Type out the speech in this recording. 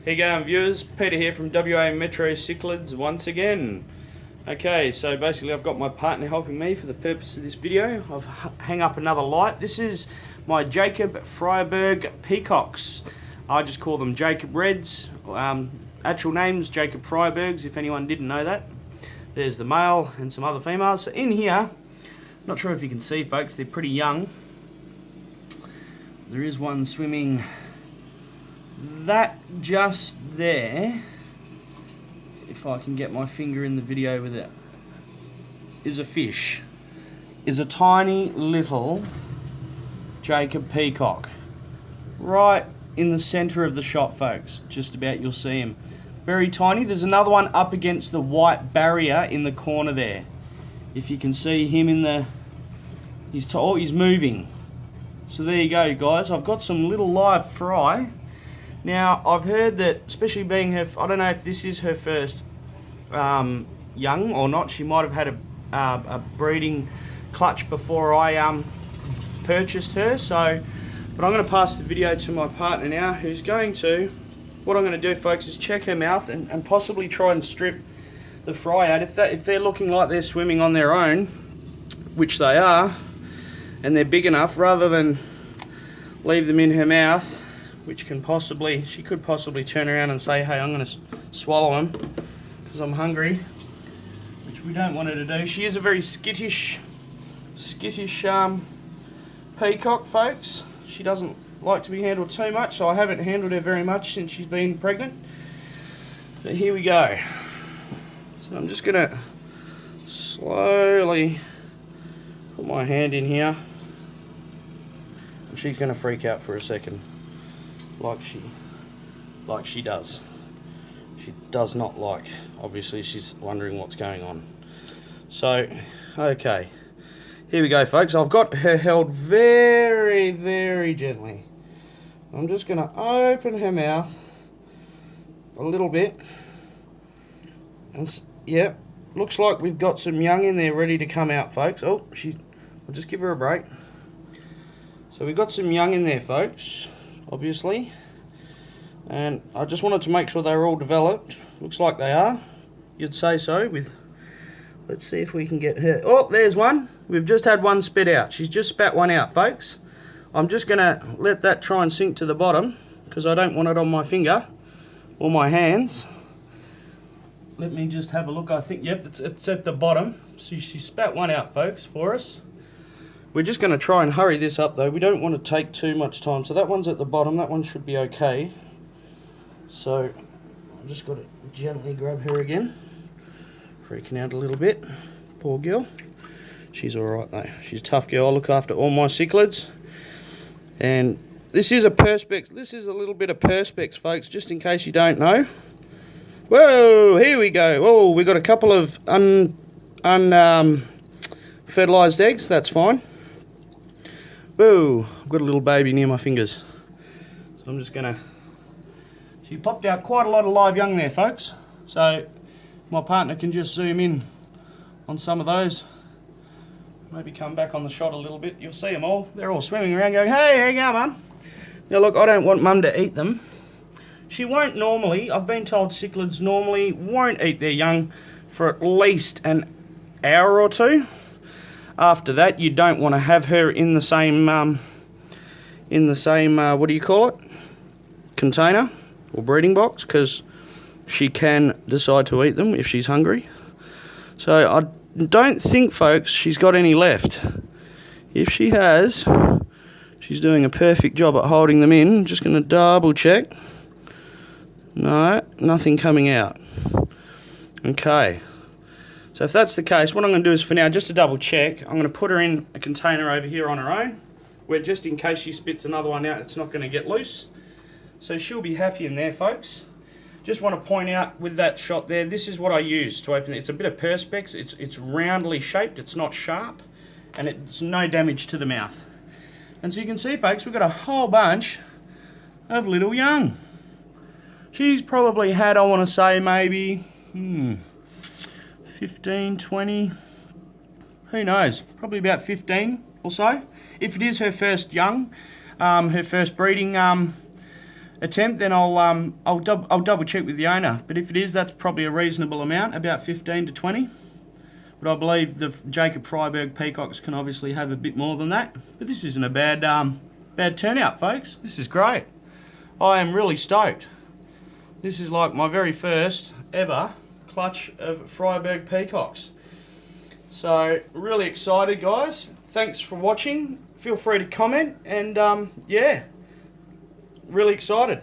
How you going, viewers? Peter here from WA Metro Cichlids once again. Okay, so basically I've got my partner helping me for the purpose of this video. I've hung up another light. This is my Jacob Frieberg Peacocks. I just call them Jacob Reds. Actual names Jacob Friebergs, if anyone didn't know that. There's the male and some other females. So in here, not sure if you can see, folks, they're pretty young. There is one swimming that just there, if I can get my finger in the video with it, is a fish. Is a tiny little Jacob Peacock. Right in the center of the shot, folks. Just about, you'll see him. Very tiny. There's another one up against the white barrier in the corner there. If you can see him in the... he's moving. So there you go, guys. I've got some little live fry. Now, I've heard that, especially being her... I don't know if this is her first young or not. She might have had a breeding clutch before I purchased her. So, but I'm going to pass the video to my partner now, who's going to... What I'm going to do, folks, is check her mouth and possibly try and strip the fry out. If they're looking like they're swimming on their own, which they are, and they're big enough, rather than leave them in her mouth, which can possibly, she could possibly turn around and say, hey, I'm going to swallow them because I'm hungry, which we don't want her to do. She is a very skittish peacock, folks. She doesn't like to be handled too much, so I haven't handled her very much since she's been pregnant. But here we go. So I'm just going to slowly put my hand in here. And she's going to freak out for a second. Like she does. She does not like. Obviously, she's wondering what's going on. So, okay. Here we go, folks. I've got her held very, very gently. I'm just going to open her mouth a little bit. And, yeah, looks like we've got some young in there ready to come out, folks. Oh, I'll just give her a break. So we've got some young in there, folks, obviously. And I just wanted to make sure they were all developed. Looks like they are. You'd say so with... Let's see if we can get her... Oh, there's one. We've just had one spit out. She's just spat one out, folks. I'm just going to let that try and sink to the bottom because I don't want it on my finger or my hands. Let me just have a look. I think, yep, it's at the bottom. So she spat one out, folks, for us. We're just going to try and hurry this up, though. We don't want to take too much time. So that one's at the bottom. That one should be okay. So I've just got to gently grab her again. Freaking out a little bit. Poor girl. She's alright, though. She's a tough girl. I look after all my cichlids. And this is a perspex. This is a little bit of perspex, folks, just in case you don't know. Whoa, here we go. Oh, we got a couple of fertilized eggs. That's fine. Whoa, I've got a little baby near my fingers. So I'm just going to... She popped out quite a lot of live young there, folks. So my partner can just zoom in on some of those. Maybe come back on the shot a little bit. You'll see them all. They're all swimming around going, hey, how you going, Mum? Now, look, I don't want Mum to eat them. She won't normally. I've been told cichlids normally won't eat their young for at least an hour or two. After that, you don't want to have her in the same, what do you call it? Container or breeding box, because she can decide to eat them if she's hungry. So I don't think, folks, she's got any left. If she has, she's doing a perfect job at holding them in. I'm just going to double check. No, nothing coming out. Okay. So if that's the case, what I'm going to do is, for now, just to double check, I'm going to put her in a container over here on her own, where just in case she spits another one out, it's not going to get loose. So she'll be happy in there, folks. Just want to point out with that shot there, this is what I use to open it. It's a bit of perspex. It's roundly shaped. It's not sharp, and it's no damage to the mouth. And so you can see, folks, we've got a whole bunch of little young. She's probably had, I want to say, maybe 15, 20, who knows, probably about 15 or so. If it is her first young, her first breeding attempt, then I'll double check with the owner. But if it is, that's probably a reasonable amount, about 15 to 20. But I believe the Jacob Frieberg Peacocks can obviously have a bit more than that. But this isn't a bad turnout, folks. This is great. I am really stoked. This is like my very first ever clutch of Frieberg Peacocks. So, really excited, guys. Thanks for watching. Feel free to comment, and yeah, really excited.